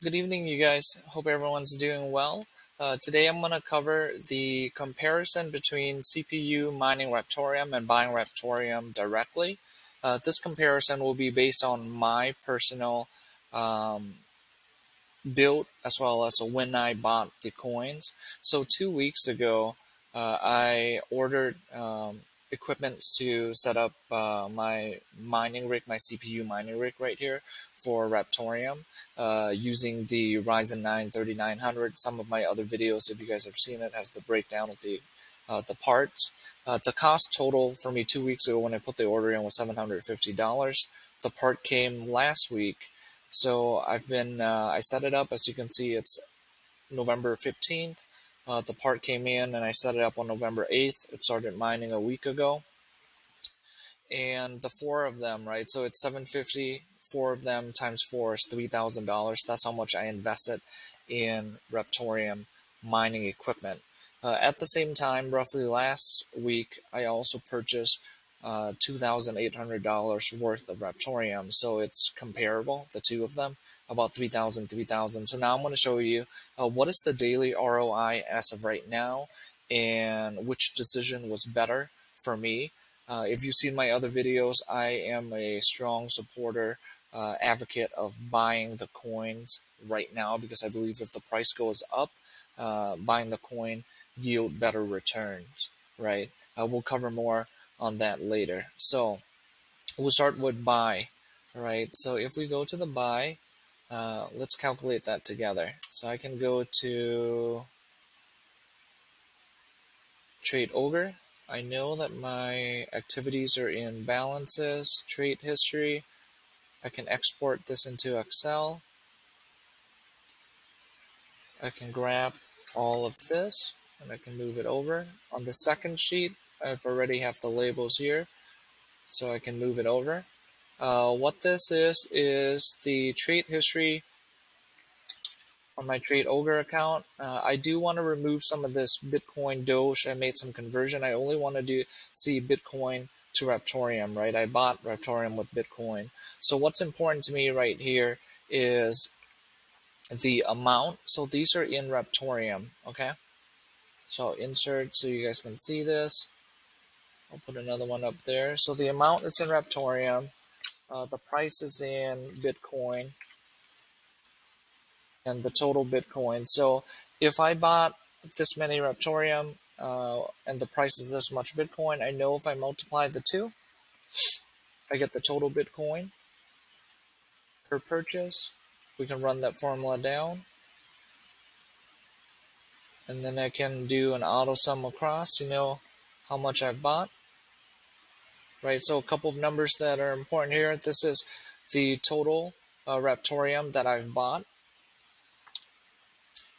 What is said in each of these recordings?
Good evening, you guys. Hope everyone's doing well. Today I'm going to cover the comparison between CPU mining Raptoreum and buying Raptoreum directly. This comparison will be based on my personal um, build as well as when I bought the coins. So 2 weeks ago, I ordered equipment to set up my mining rig, my CPU mining rig right here for Raptoreum using the Ryzen 9 3900. Some of my other videos, if you guys have seen it, has the breakdown of the parts. The cost total for me 2 weeks ago when I put the order in was $750. The part came last week, so I set it up. As you can see, it's November 15th. The part came in and I set it up on November 8th. It started mining a week ago. And the four of them, right? So it's 750. Four of them times four is $3,000. That's how much I invested in Raptoreum mining equipment. At the same time, roughly last week, I also purchased $2,800 worth of Raptoreum. So it's comparable, the two of them, about 3,000, 3,000. So now I'm going to show you what is the daily ROI as of right now and which decision was better for me. If you've seen my other videos, I am a strong supporter, advocate of buying the coins right now because I believe if the price goes up, buying the coin yield better returns, right? We'll cover more on that later. So we'll start with buy, right? So if we go to the buy, let's calculate that together. So I can go to Trade Ogre. I know that my activities are in balances, trade history. I can export this into Excel. I can grab all of this and I can move it over. On the second sheet, I've already have the labels here, so I can move it over. What this is the trade history on my Trade Ogre account. I do want to remove some of this Bitcoin Doge. I made some conversion. I only want to see Bitcoin to Raptoreum, right? I bought Raptoreum with Bitcoin. So what's important to me right here is the amount. So these are in Raptoreum, okay? So I'll insert so you guys can see this. I'll put another one up there. So the amount is in Raptoreum. The price is in Bitcoin. And the total Bitcoin. So if I bought this many Raptoreum and the price is this much Bitcoin, I know if I multiply the two, I get the total Bitcoin per purchase. We can run that formula down. And then I can do an auto sum across, how much I've bought. Right, so a couple of numbers that are important here. This is the total Raptoreum that I've bought.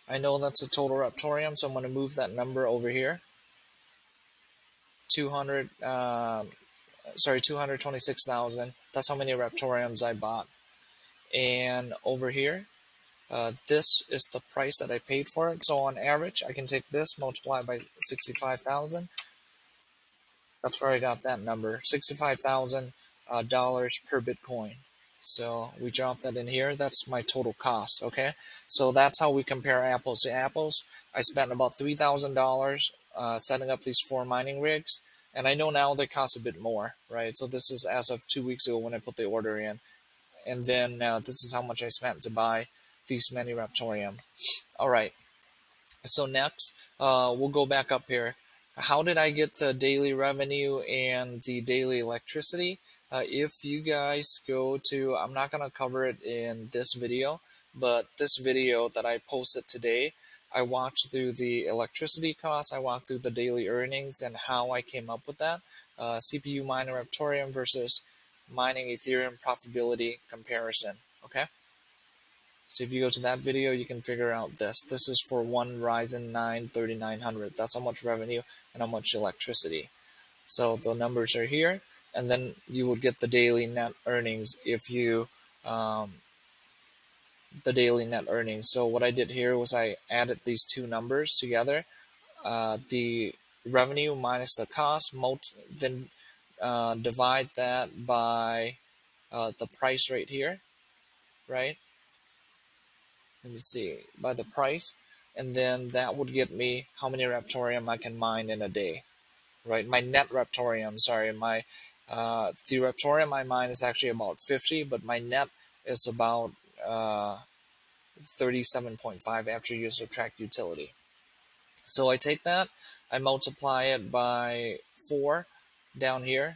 I know that's a total Raptoreum, so I'm going to move that number over here. 226,000. That's how many Raptoriums I bought. And over here, this is the price that I paid for it. So on average, I can take this, multiply by 65,000. That's where I got that number, $65,000 per Bitcoin. So we drop that in here. That's my total cost, okay? So that's how we compare apples to apples. I spent about $3,000 setting up these 4 mining rigs. And I know now they cost a bit more, right? So this is as of 2 weeks ago when I put the order in. And then this is how much I spent to buy these many Raptoreum. All right. So next, we'll go back up here. How did I get the daily revenue and the daily electricity? If you guys go to, I'm not going to cover it in this video, but this video that I posted today, I walked through the electricity costs, I walked through the daily earnings and how I came up with that. CPU mining Raptoreum versus mining Ethereum profitability comparison, okay? So if you go to that video, you can figure out this. This is for one Ryzen 9 3900. That's how much revenue and how much electricity. So the numbers are here, and then you would get the daily net earnings if you the daily net earnings. So what I did here was I added these two numbers together, the revenue minus the cost, then divide that by the price right here, right? let me see, by the price, and then that would get me how many Raptorium I can mine in a day, right? My net Raptorium, sorry, the Raptorium I mine is actually about 50, but my net is about 37.5 after you subtract utility. So I take that, I multiply it by 4 down here,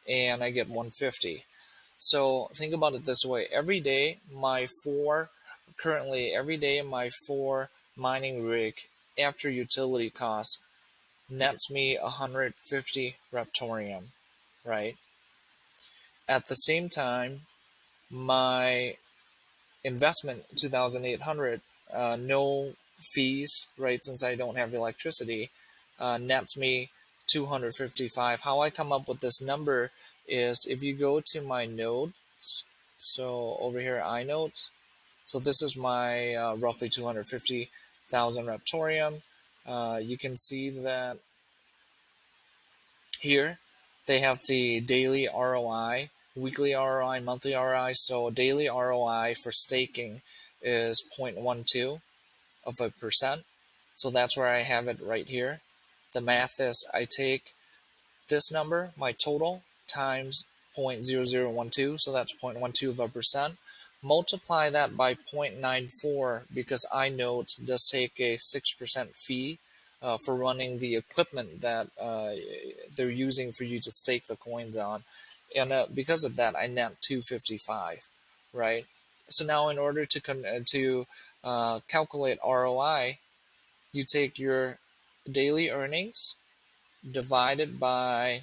and I get 150. So think about it this way: every day, my 4 mining rig after utility costs nets me 150 Raptorium, right? At the same time, my investment 2,800, no fees, right? Since I don't have electricity, nets me 255. How I come up with this number is if you go to my nodes, so over here iNodes, so this is my roughly 250,000 Raptorium. You can see that here they have the daily ROI, weekly ROI, monthly ROI. So daily ROI for staking is 0.12 of a percent. So that's where I have it right here. The math is I take this number, my total, times 0.0012, so that's 0.12 of a percent. Multiply that by 0.94 because iNodes does take a 6% fee for running the equipment that they're using for you to stake the coins on. And because of that, I net 255, right? So now in order to calculate ROI, you take your daily earnings divided by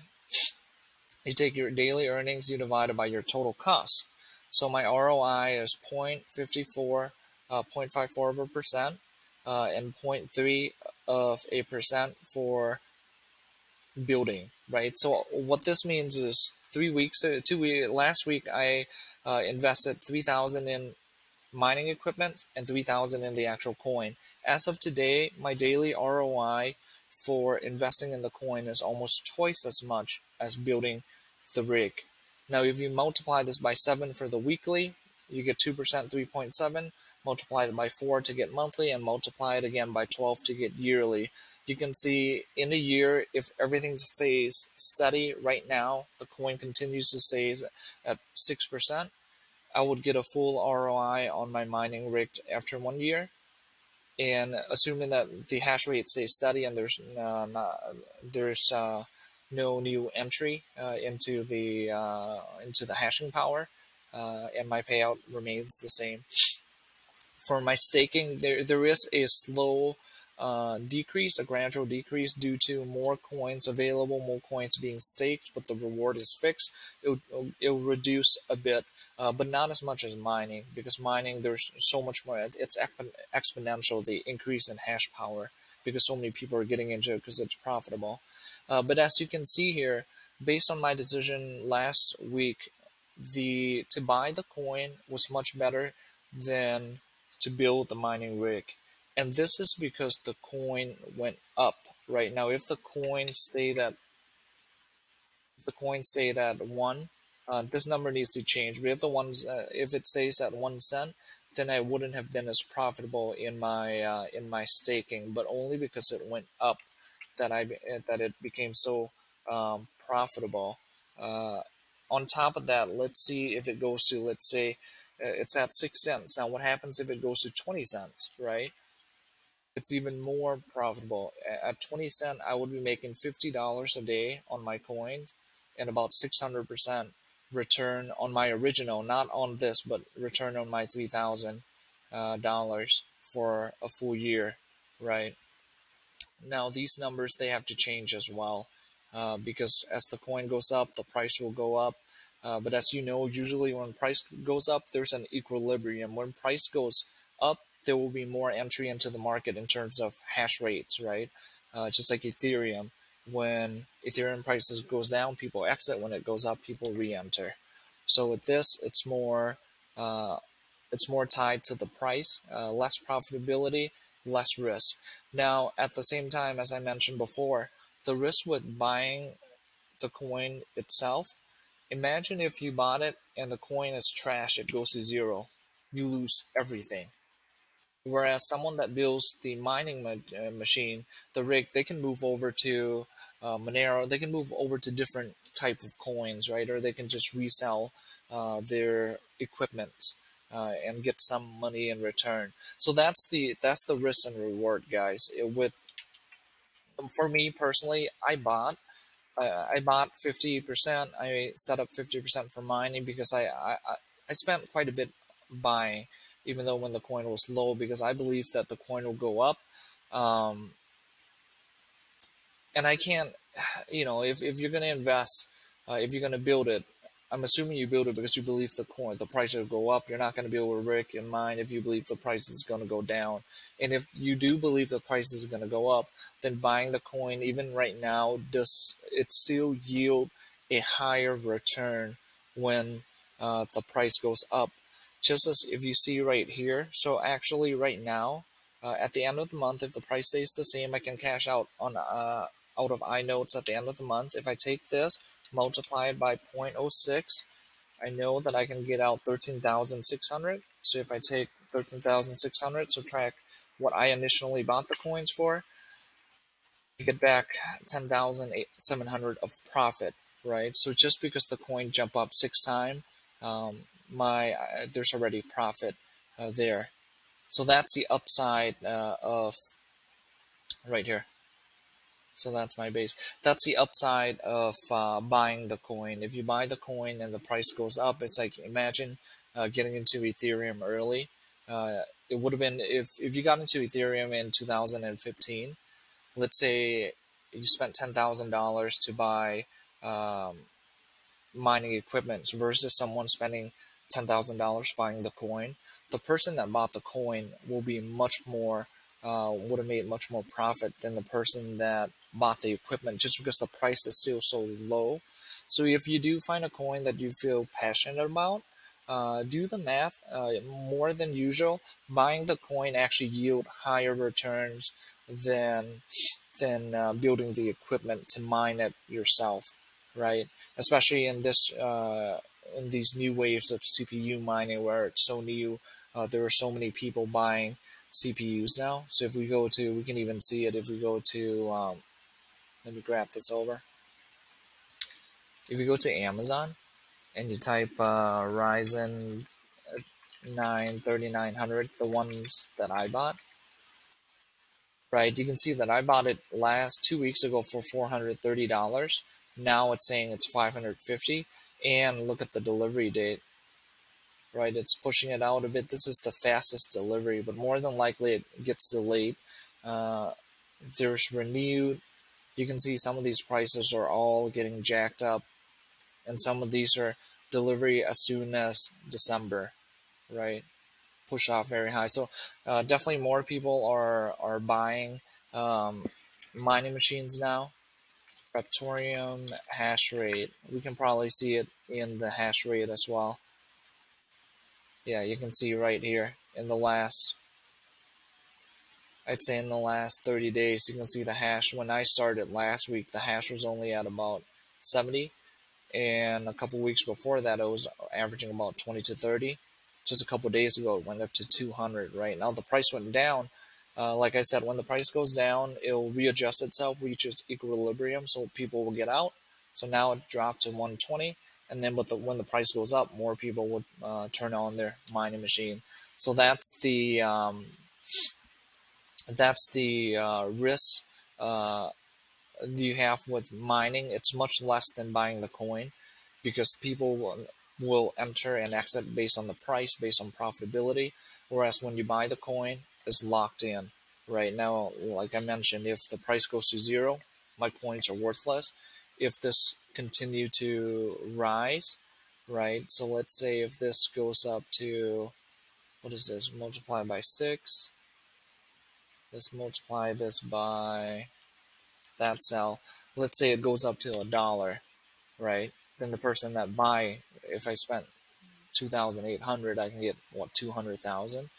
you take your daily earnings, you divide it by your total cost. So my ROI is 0.54, 0.54 of a percent, and 0.3 of a percent for building, right? So what this means is 3 weeks, last week I invested 3,000 in mining equipment and 3,000 in the actual coin. As of today, my daily ROI for investing in the coin is almost twice as much as building the rig. Now, if you multiply this by 7 for the weekly, you get 2%, 3.7. Multiply it by 4 to get monthly, and multiply it again by 12 to get yearly. You can see in a year, if everything stays steady right now, the coin continues to stay at 6%, I would get a full ROI on my mining rig after 1 year. And assuming that the hash rate stays steady and there's no new entry into the hashing power, and my payout remains the same. For my staking, there is a slow decrease, a gradual decrease due to more coins available, more coins being staked, but the reward is fixed. It'll reduce a bit, but not as much as mining, because mining there's so much more. It's exponential, the increase in hash power, because so many people are getting into it because it's profitable. But as you can see here, based on my decision last week, to buy the coin was much better than to build the mining rig. And this is because the coin went up. Right now, if the coin stayed at 1, this number needs to change. But if it stays at 1 cent, then I wouldn't have been as profitable in my staking. But only because it went up that it became so profitable. On top of that, let's see if it goes to, let's say it's at 6 cents. Now, what happens if it goes to 20 cents, right? It's even more profitable. At 20 cents, I would be making $50 a day on my coins and about 600% return on my original, not on this, but return on my $3,000 for a full year, right? Now these numbers, they have to change as well, because as the coin goes up, the price will go up. But as you know, usually when price goes up, there's an equilibrium. When price goes up, there will be more entry into the market in terms of hash rates, right? Just like Ethereum. When Ethereum prices goes down, people exit. When it goes up, people re-enter. So with this, uh, it's more tied to the price, less profitability, less risk. Now, at the same time, as I mentioned before, the risk with buying the coin itself, imagine if you bought it and the coin is trash, it goes to zero. You lose everything, Whereas someone that builds the mining machine, the rig, they can move over to Monero. They can move over to different type of coins, right? Or they can just resell their equipment and get some money in return. So that's the risk and reward, guys. With for me personally, I bought 50%. I set up 50% for mining because I spent quite a bit buying, even though when the coin was low, because I believe that the coin will go up. Um, and I can't, if you're going to invest, if you're going to build it, I'm assuming you build it because you believe the price will go up. You're not going to be able to risk in mind if you believe the price is going to go down. And if you do believe the price is going to go up, then buying the coin, even right now, does it still yield a higher return when the price goes up? Just as if you see right here. So actually, right now, at the end of the month, if the price stays the same, I can cash out on out of iNotes at the end of the month. If I take this, multiply it by 0.06, I know that I can get out 13,600. So if I take 13,600, subtract what I initially bought the coins for, you get back 10,700 of profit, right? So just because the coin jump up 6 times, there's already profit there. So that's the upside of right here. So that's my base. That's the upside of buying the coin. If you buy the coin and the price goes up, it's like imagine getting into Ethereum early. It would have been if you got into Ethereum in 2015. Let's say you spent $10,000 to buy um, mining equipment versus someone spending $10,000 buying the coin. The person that bought the coin will be much more would have made much more profit than the person that bought the equipment just because the price is still so low. So if you do find a coin that you feel passionate about, do the math. More than usual, buying the coin actually yield higher returns than building the equipment to mine it yourself, right? Especially in these new waves of CPU mining where it's so new. There are so many people buying CPUs now. So if we can even see it if we go to, let me grab this over. If you go to Amazon and you type Ryzen 9 3900, the ones that I bought, right? You can see that I bought it last 2 weeks ago for $430. Now it's saying it's 550, and look at the delivery date, right? It's pushing it out a bit. This is the fastest delivery, but more than likely it gets delayed. Uh, there's renewed. You can see some of these prices are all getting jacked up, and some of these are delivery as soon as December, right? Push off very high. So definitely more people are buying um, mining machines now. Raptoreum hash rate. We can probably see it in the hash rate as well. Yeah, you can see right here in the last, I'd say in the last 30 days, you can see the hash. When I started last week, the hash was only at about 70. And a couple weeks before that, it was averaging about 20 to 30. Just a couple days ago, it went up to 200. Right now, the price went down. Like I said, when the price goes down, it'll readjust itself, reaches equilibrium, so people will get out. So now it dropped to 120, and then when the price goes up, more people would turn on their mining machine. So that's the risk you have with mining. It's much less than buying the coin because people will enter and exit based on the price, based on profitability. Whereas when you buy the coin, it's locked in. Right now, like I mentioned, if the price goes to zero, my coins are worthless. If this continue to rise, right? So let's say if this goes up to, what is this? Multiply by 6. Let's multiply this by that cell. Let's say it goes up to $1, right? Then the person that buy, if I spent 2,800, I can get what, 200,000.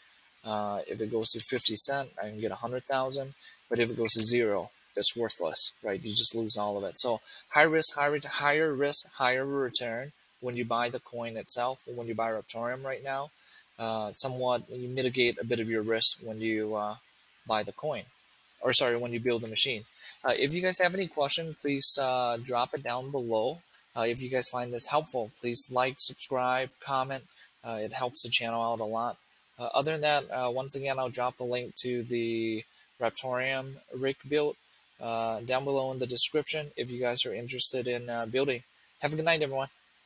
If it goes to 50 cents, I can get 100,000. But if it goes to zero, it's worthless, right? You just lose all of it. So high risk, higher risk, higher return when you buy the coin itself. When you buy Raptoreum right now, somewhat you mitigate a bit of your risk when you buy the coin, or sorry, when you build the machine. If you guys have any question, please drop it down below. If you guys find this helpful, please like, subscribe, comment. It helps the channel out a lot. Other than that, once again, I'll drop the link to the Raptoreum rig build down below in the description if you guys are interested in building. Have a good night, everyone.